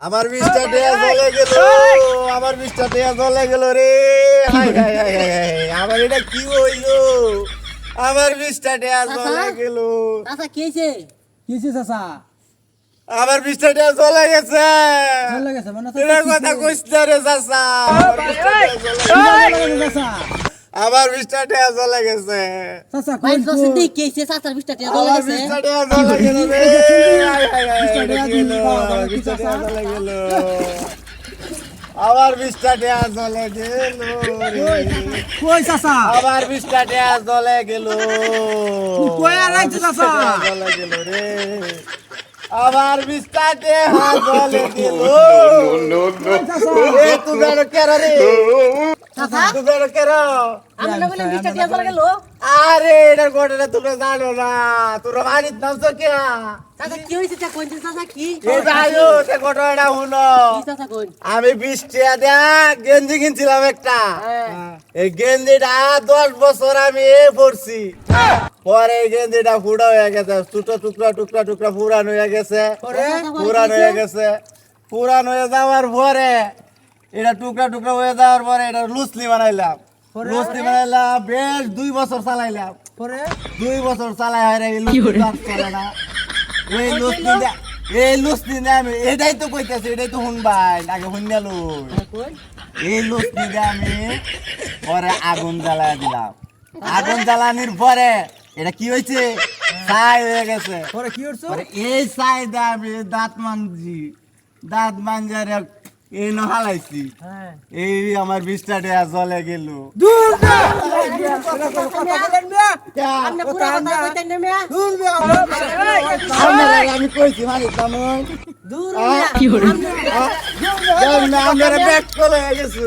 আমার 20টা টাকা চলে গেল, আমার 20টা টাকা চলে গেল রে। হাই হাই হাই হাই, আমার এটা কি হইলো? আমার 20টা টাকা চলে গেল। চাচা কি হয়েছে? কিসে চাচা আমার 20টা টাকা চলে গেছে। চলে গেছে মানে এর কথা কইছ না রে চাচা। আমার 20টা টাকা চলে গেছে। চাচা আমার 20টা টাকা চলে গেছে। চাচা ভাই কই জসিম দি কি হয়েছে? চাচার 20টা টাকা চলে আমার গেছে। 20টা টাকা চলে গেল রে। হাই হাই হাই, 20টা এটা টাকা কি দিন, হলো? বাবা, বাবা, কি 20টা টাকা চাচা? চলে গেল। আমার 20টা টাকা চলে গেল রে। কই চাচা আবার 20টা টাকা চলে গেল। কই আর আইছে চাচা? 20টা টাকা চলে গেল রে। আবার 20টা টাকা চলে গেল। এ তুই বেরো কেরা রে? চাচা তুই বেরো কেরা? আমরা না বলে 20টা টাকা চলে গেল। আরে এটার ঘটনা তোমরা জানো না, তোমরা বাড়ির নাম তো কে? চাচা কি হয়েছে? তা কোন চাচা কি? এই যাইও সে ঘটনাটা শুনো। কি চাচা কোন? আমি 20 টাকা দিয়া গেঞ্জি কিনছিলাম একটা। হ্যাঁ। এই গেঞ্জিটা 10 বছর আমি পরছি। পরে এই গেঞ্জিটা ফুড়া হয়ে গেছে, ছোট টুকরা টুকরা টুকরা পুরান হয়ে গেছে। পুরান হয়ে গেছে, পুরান হয়ে যাওয়ার পরে এটা টুকরা টুকরা হয়ে যাওয়ার পরে এটা লুসলি বানাইলাম। লুসলি বানাইলাম, বেশ 2 বছর চালাইলাম। পরে 2 বছর চালাই হয় এই লুসলি কাজ করে না। এই লুসলি না আমি এটাই তো কইতাছি, এটাই তো শুনবাই আগে শুনলো। কোন? এই লুচি দিয়ে আমি পরে আগুন জ্বালায় দিলাম। আগুন জ্বালানির পরে এটা কি হয়েছে? ছাই হয়ে গেছে। পরে কি করছো পরে এই ছাই দিয়ে আমি দাঁত মানছি, দাঁত মানজার এই নহালাইছি। হ্যাঁ এই আমার 20টা টাকা চলে গেল। দূর কথা বলেন মিয়া আপনি পুরো কথা কইতেন না মিয়া। দূর মিয়া আমি কইছি মানে তেমন দূর মিয়া। আমরা ব্যাক করে গেছি।